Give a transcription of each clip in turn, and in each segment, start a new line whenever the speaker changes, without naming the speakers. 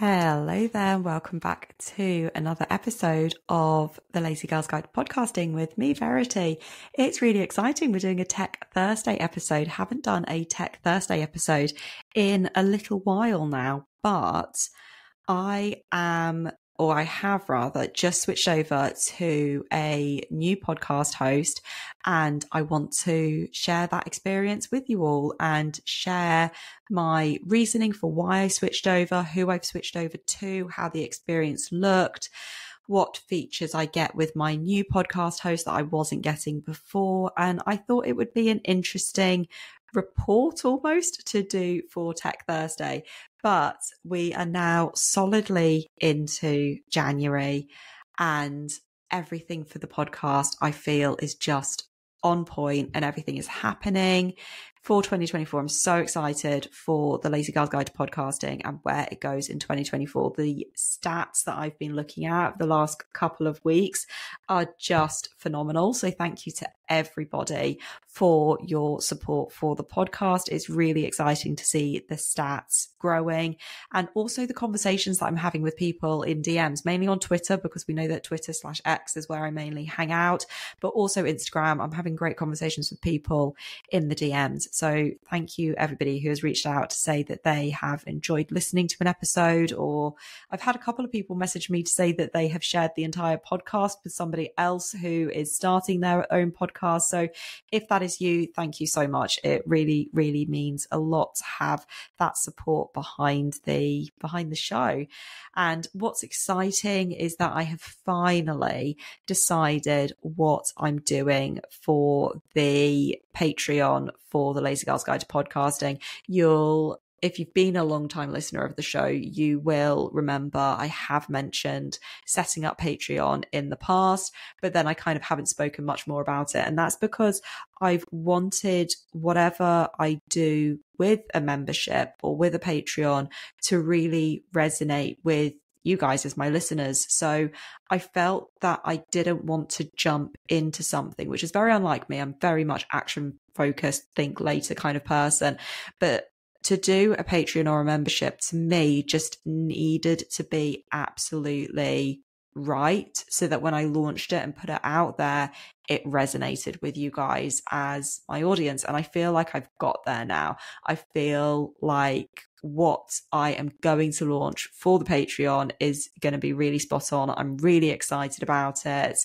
Hello there, and welcome back to another episode of the Lazy Girls Guide to Podcasting with me, Verity. It's really exciting. We're doing a Tech Thursday episode. Haven't done a Tech Thursday episode in a little while now, but I have rather just switched over to a new podcast host, and I want to share that experience with you all and share my reasoning for why I switched over, who I've switched over to, how the experience looked, what features I get with my new podcast host that I wasn't getting before. And I thought it would be an interesting report almost to do for Tech Thursday. But we are now solidly into January, and everything for the podcast I feel is just on point and everything is happening for 2024. I'm so excited for the Lazy Girls Guide to Podcasting and where it goes in 2024. The stats that I've been looking at the last couple of weeks are just phenomenal. So thank you to everybody for your support for the podcast. It's really exciting to see the stats growing and also the conversations that I'm having with people in DMs, mainly on Twitter, because we know that Twitter/X is where I mainly hang out, but also Instagram. I'm having great conversations with people in the DMs. So thank you everybody who has reached out to say that they have enjoyed listening to an episode, or I've had a couple of people message me to say that they have shared the entire podcast with somebody else who is starting their own podcast. So if that is you, thank you so much. It really, really means a lot to have that support behind the show. And what's exciting is that I have finally decided what I'm doing for the Patreon for the Lazy Girls Guide to Podcasting. If you've been a long time listener of the show, you will remember I have mentioned setting up Patreon in the past, but then I kind of haven't spoken much more about it. And that's because I've wanted whatever I do with a membership or with a Patreon to really resonate with you guys as my listeners. So I felt that I didn't want to jump into something, which is very unlike me. I'm very much action focused, think later kind of person, but to do a Patreon or a membership to me just needed to be absolutely right, so that when I launched it and put it out there, it resonated with you guys as my audience. And I feel like I've got there now. I feel like what I am going to launch for the Patreon is going to be really spot on. I'm really excited about it.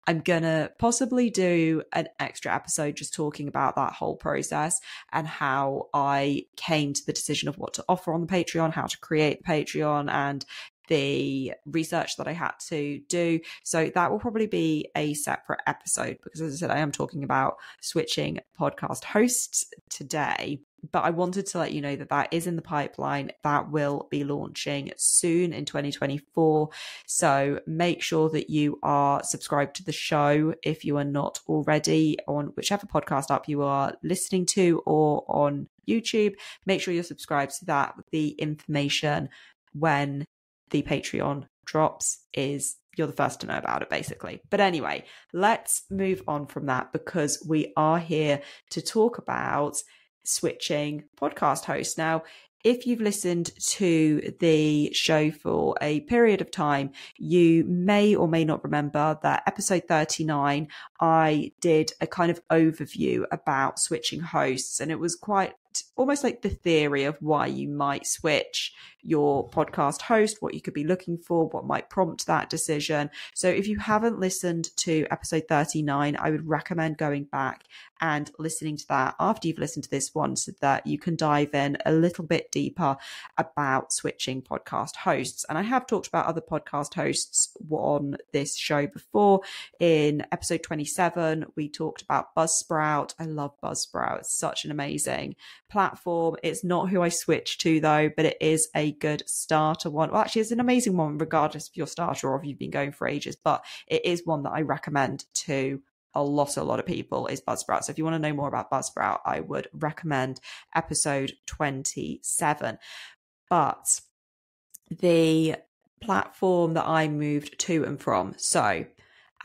I'm going to possibly do an extra episode just talking about that whole process and how I came to the decision of what to offer on the Patreon, how to create the Patreon, and the research that I had to do. So that will probably be a separate episode because, as I said, I am talking about switching podcast hosts today. But I wanted to let you know that that is in the pipeline. That will be launching soon in 2024. So make sure that you are subscribed to the show if you are not already on whichever podcast app you are listening to, or on YouTube. Make sure you're subscribed so that the information when the Patreon drops is you're the first to know about it, basically. But anyway, let's move on from that because we are here to talk about switching podcast hosts. Now, if you've listened to the show for a period of time, you may or may not remember that episode 39, I did a kind of overview about switching hosts, and it was quite almost like the theory of why you might switch your podcast host, what you could be looking for, what might prompt that decision. So if you haven't listened to episode 39, I would recommend going back and listening to that after you've listened to this one so that you can dive in a little bit deeper about switching podcast hosts. And I have talked about other podcast hosts on this show before. In episode 27, we talked about Buzzsprout. I love Buzzsprout. It's such an amazing platform. It's not who I switched to though, but it is a good starter one. Well, actually, it's an amazing one regardless of your starter or if you've been going for ages, but it is one that I recommend to a lot of people is Buzzsprout. So if you want to know more about Buzzsprout, I would recommend episode 27. But the platform that I moved to and from. So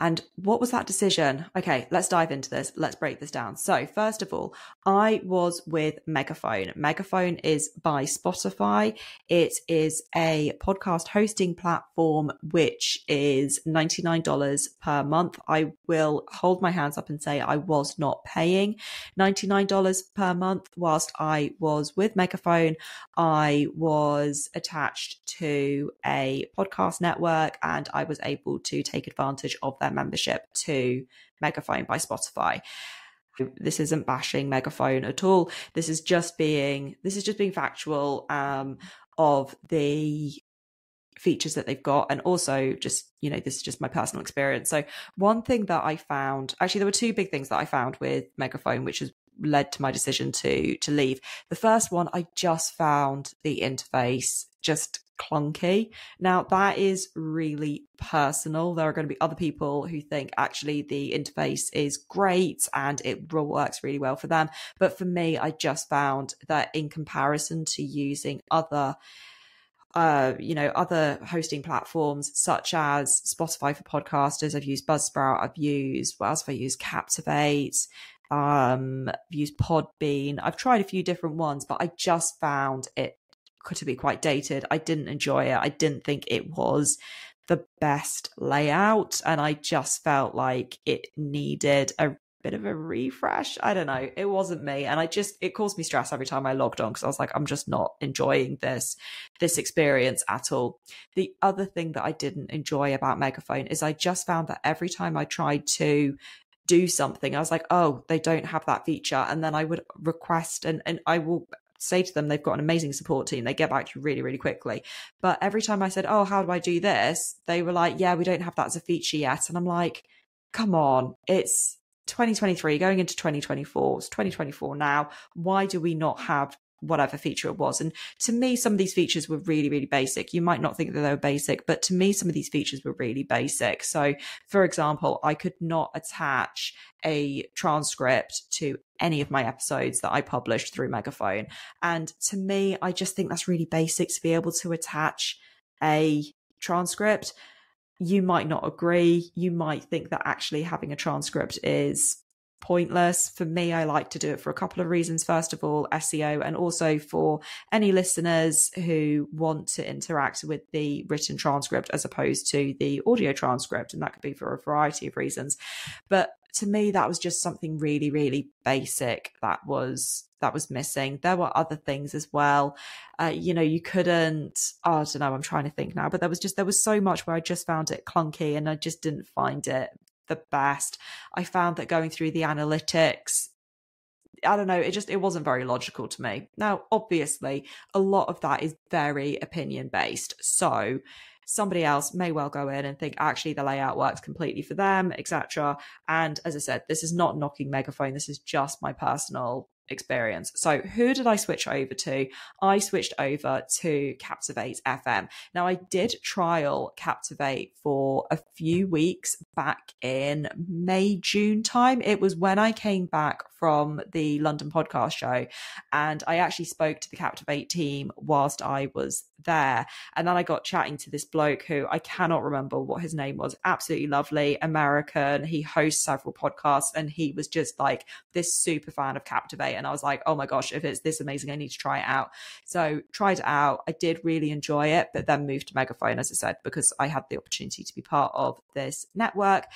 And what was that decision? Okay, let's dive into this. Let's break this down. So first of all, I was with Megaphone. Megaphone is by Spotify. It is a podcast hosting platform, which is $99 per month. I will hold my hands up and say I was not paying $99 per month whilst I was with Megaphone. I was attached to a podcast network and I was able to take advantage of their membership to Megaphone by Spotify. This isn't bashing Megaphone at all. This is just being factual of the features that they've got, and also just, this is just my personal experience. So one thing that I found, actually there were two big things that I found with Megaphone, which has led to my decision to leave. The first one, I just found the interface just clunky. Now that is really personal. There are going to be other people who think actually the interface is great and it works really well for them. But for me, I just found that in comparison to using other hosting platforms such as Spotify for podcasters, I've used Buzzsprout, I've used Captivate, I've used Podbean. I've tried a few different ones, but I just found it to be quite dated. I didn't enjoy it. I didn't think it was the best layout, and I just felt like it needed a bit of a refresh. I don't know. It wasn't me. And it caused me stress every time I logged on because I was like, I'm just not enjoying this experience at all. The other thing that I didn't enjoy about Megaphone is I just found that every time I tried to do something, I was like, oh, they don't have that feature. And then I would request and I will say to them, they've got an amazing support team. They get back to you really, really quickly. But every time I said, oh, how do I do this? They were like, yeah, we don't have that as a feature yet. And I'm like, come on, it's 2023 going into 2024. It's 2024 now. Why do we not have whatever feature it was? And to me, some of these features were really, really basic. You might not think that they were basic, but to me, some of these features were really basic. So for example, I could not attach a transcript to any of my episodes that I published through Megaphone. And to me, I just think that's really basic to be able to attach a transcript. You might not agree. You might think that actually having a transcript is pointless. For me, I like to do it for a couple of reasons. First of all, SEO, and also for any listeners who want to interact with the written transcript as opposed to the audio transcript. And that could be for a variety of reasons. But to me, that was just something really, really basic that was missing. There were other things as well. You couldn't, I don't know, I'm trying to think now, but there was so much where I just found it clunky and I just didn't find it the best. I found that going through the analytics, I don't know, it wasn't very logical to me. Now, obviously, a lot of that is very opinion based. So somebody else may well go in and think actually the layout works completely for them, etc. And as I said, this is not knocking Megaphone. This is just my personal experience. So who did I switch over to? I switched over to Captivate FM. Now I did trial Captivate for a few weeks back in May, June time. It was when I came back from the London podcast show, and I actually spoke to the Captivate team whilst I was there. And then I got chatting to this bloke who I cannot remember what his name was. Absolutely lovely American. He hosts several podcasts and he was just like this super fan of Captivate. And I was like, oh my gosh, if it's this amazing, I need to try it out. So tried it out. I did really enjoy it, but then moved to Megaphone, as I said, because I had the opportunity to be part of this network.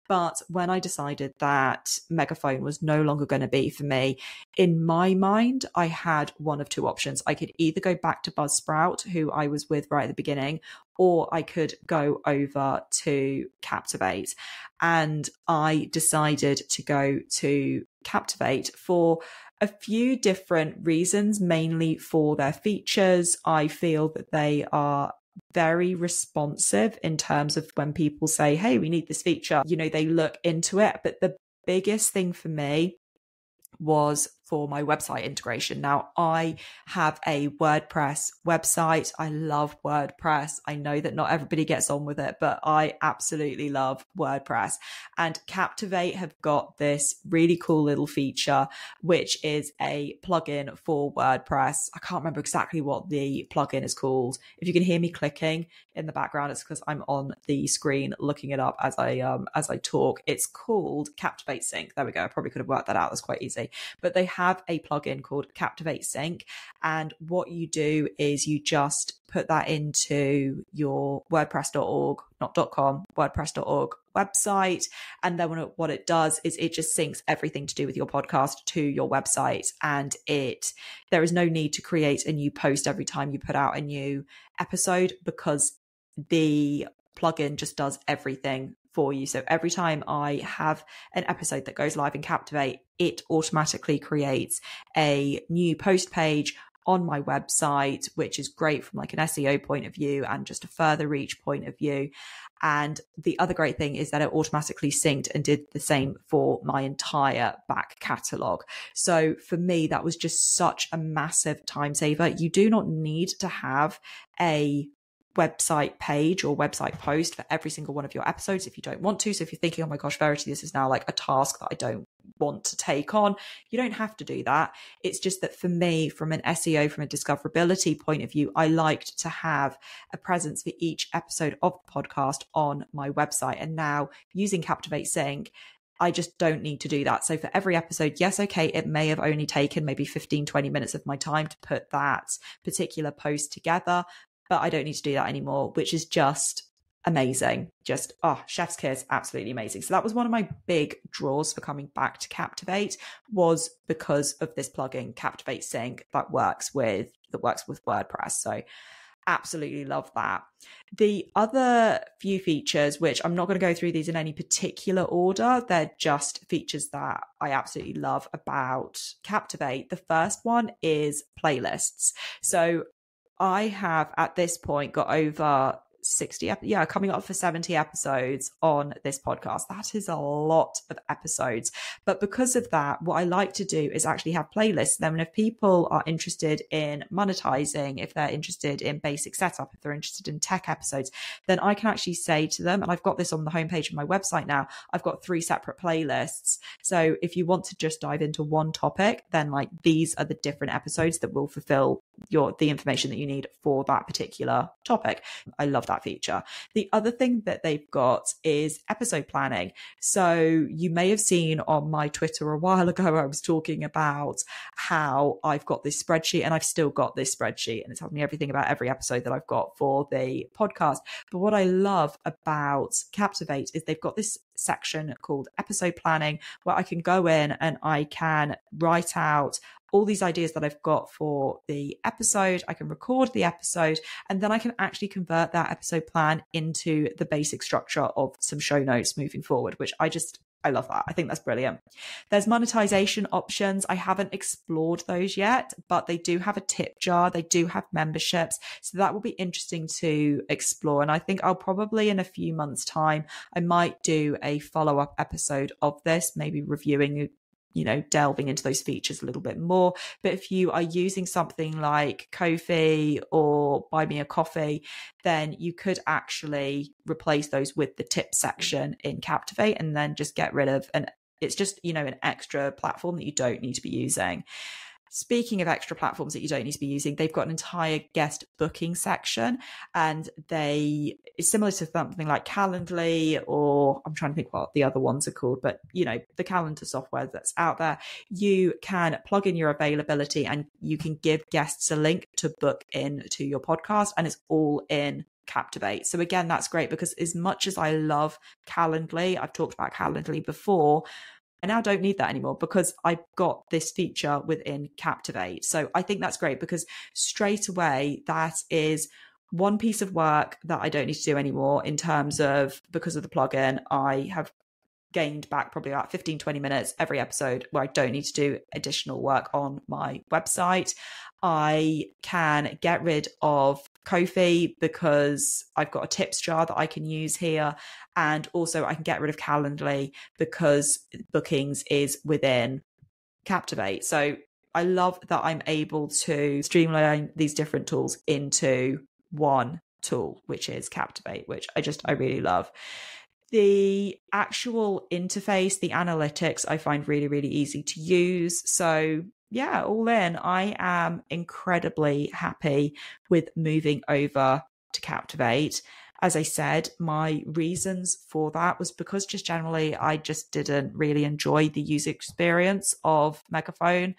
But when I decided that Megaphone was no longer going to be for me, in my mind, I had one of two options. I could either go back to Buzzsprout, who I was with right at the beginning, or I could go over to Captivate. And I decided to go to Captivate for a few different reasons, mainly for their features. I feel that they are very responsive in terms of when people say, hey, we need this feature, they look into it. But the biggest thing for me was for my website integration. Now, I have a WordPress website. I love WordPress. I know that not everybody gets on with it, but I absolutely love WordPress. And Captivate have got this really cool little feature, which is a plugin for WordPress. I can't remember exactly what the plugin is called. If you can hear me clicking in the background, it's because I'm on the screen looking it up as I talk. It's called Captivate Sync. There we go. I probably could have worked that out. That's quite easy. But they have a plugin called Captivate Sync. And what you do is you just put that into your WordPress.org, not .com, WordPress.org website. And then what it does is it just syncs everything to do with your podcast to your website. And there is no need to create a new post every time you put out a new episode, because the plugin just does everything for you. So every time I have an episode that goes live in Captivate, it automatically creates a new post page on my website, which is great from like an SEO point of view and just a further reach point of view. And the other great thing is that it automatically synced and did the same for my entire back catalogue. So for me, that was just such a massive time saver. You do not need to have a website page or website post for every single one of your episodes if you don't want to. So if you're thinking, oh my gosh, Verity, this is now like a task that I don't want to take on, you don't have to do that. It's just that for me, from an SEO, from a discoverability point of view, I liked to have a presence for each episode of the podcast on my website. And now using Captivate Sync, I just don't need to do that. So for every episode, yes, okay, it may have only taken maybe 15-20 minutes of my time to put that particular post together, but I don't need to do that anymore, which is just amazing. Just, chef's kiss, absolutely amazing. So that was one of my big draws for coming back to Captivate, was because of this plugin, Captivate Sync, that works with WordPress. So absolutely love that. The other few features, which I'm not going to go through these in any particular order, they're just features that I absolutely love about Captivate. The first one is playlists. So I have at this point got over 60, coming up for 70 episodes on this podcast. That is a lot of episodes. But because of that, what I like to do is actually have playlists. Then if people are interested in monetizing, if they're interested in basic setup, if they're interested in tech episodes, then I can actually say to them, and I've got this on the homepage of my website now, I've got 3 separate playlists. So if you want to just dive into one topic, then like these are the different episodes that will fulfill the information that you need for that particular topic. I love that feature. The other thing that they've got is episode planning. So you may have seen on my Twitter a while ago, I was talking about how I've got this spreadsheet, and I've still got this spreadsheet, and it's telling me everything about every episode that I've got for the podcast. But what I love about Captivate is they've got this section called episode planning, where I can go in and I can write out all these ideas that I've got for the episode. I can record the episode, and then I can actually convert that episode plan into the basic structure of some show notes moving forward, which I love that. I think that's brilliant. There's monetization options. I haven't explored those yet, but they do have a tip jar. They do have memberships. So that will be interesting to explore. And I think I'll probably in a few months' time, I might do a follow-up episode of this, maybe reviewing, delving into those features a little bit more. But if you are using something like Ko-fi or Buy Me a Coffee, then you could actually replace those with the tip section in Captivate, and then just get rid of, and it's just, an extra platform that you don't need to be using. Speaking of extra platforms that you don't need to be using, they've got an entire guest booking section, and it's similar to something like Calendly, or I'm trying to think what the other ones are called, but the calendar software that's out there. You can plug in your availability and you can give guests a link to book in to your podcast, and it's all in Captivate. So again, that's great, because as much as I love Calendly, I've talked about Calendly before, I now don't need that anymore because I've got this feature within Captivate. So I think that's great, because straight away, that is one piece of work that I don't need to do anymore in terms of, because of the plugin, I have gained back probably about 15-20 minutes every episode where I don't need to do additional work on my website. I can get rid of Ko-fi because I've got a tips jar that I can use here. And also I can get rid of Calendly because bookings is within Captivate. So I love that I'm able to streamline these different tools into one tool, which is Captivate, which I really love. The actual interface, the analytics, I find really, really easy to use. So yeah, all in, I am incredibly happy with moving over to Captivate. As I said, my reasons for that was because just generally, I just didn't really enjoy the user experience of Megaphone.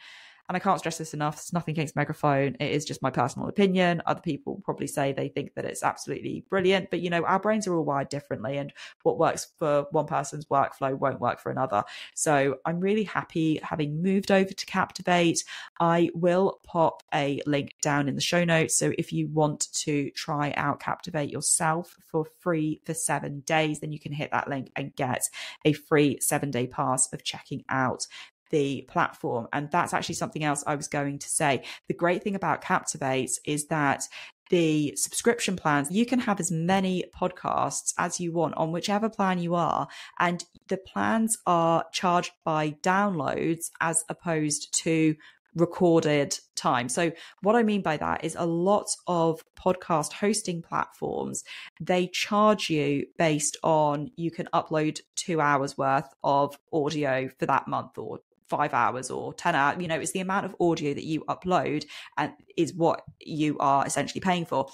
And I can't stress this enough. It's nothing against Megaphone. It is just my personal opinion. Other people probably say they think that it's absolutely brilliant. But, our brains are all wired differently. And what works for one person's workflow won't work for another. So I'm really happy having moved over to Captivate. I will pop a link down in the show notes. So if you want to try out Captivate yourself for free for 7 days, then you can hit that link and get a free 7-day pass of checking out the platform. And that's actually something else I was going to say. The great thing about Captivate is that the subscription plans, you can have as many podcasts as you want on whichever plan you are. And the plans are charged by downloads as opposed to recorded time. So what I mean by that is a lot of podcast hosting platforms, they charge you based on you can upload 2 hours worth of audio for that month, or 5 hours or 10 hours. It's the amount of audio that you upload and is what you are essentially paying for.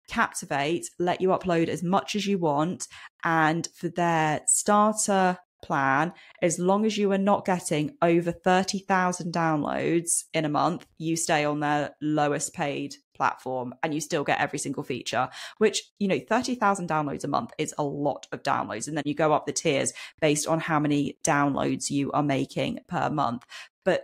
Captivate let you upload as much as you want, and for their starter plan, as long as you are not getting over 30,000 downloads in a month, you stay on their lowest paid platform and you still get every single feature, which 30,000 downloads a month is a lot of downloads. And then you go up the tiers based on how many downloads you are making per month.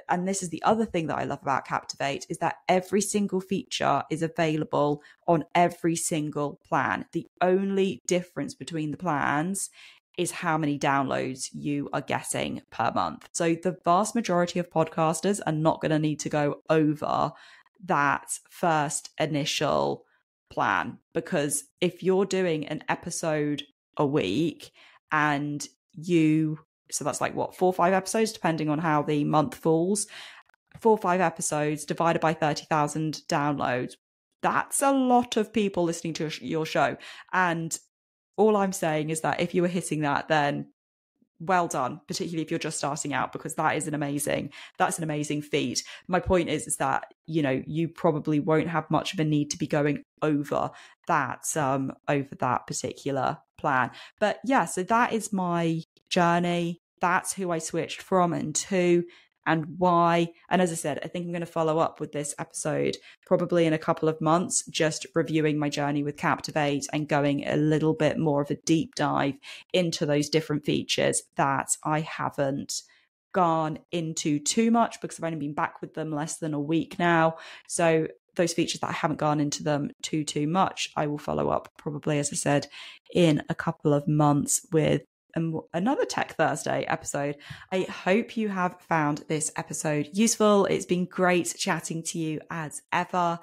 And this is the other thing that I love about Captivate, is that every single feature is available on every single plan. The only difference between the plans is how many downloads you are getting per month. So the vast majority of podcasters are not going to need to go over that first initial plan, because if you're doing an episode a week and so that's like 4 or 5 episodes, depending on how the month falls, 4 or 5 episodes divided by 30,000 downloads, that's a lot of people listening to your show. And all I'm saying is that if you were hitting that, then well done, particularly if you're just starting out, because that's an amazing feat. My point is that, you probably won't have much of a need to be going over that particular plan. But yeah, so that is my journey. That's who I switched from and to, and why. And as I said, I think I'm going to follow up with this episode probably in a couple of months, just reviewing my journey with Captivate and going a little bit more of a deep dive into those different features that I haven't gone into too much, because I've only been back with them less than a week now. So those features that I haven't gone into them too much, I will follow up probably, as I said, in a couple of months with another Tech Thursday episode. I hope you have found this episode useful. It's been great chatting to you as ever.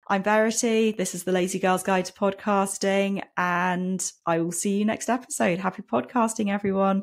I'm Verity. This is the Lazy Girl's Guide to Podcasting, and I will see you next episode. Happy podcasting, everyone.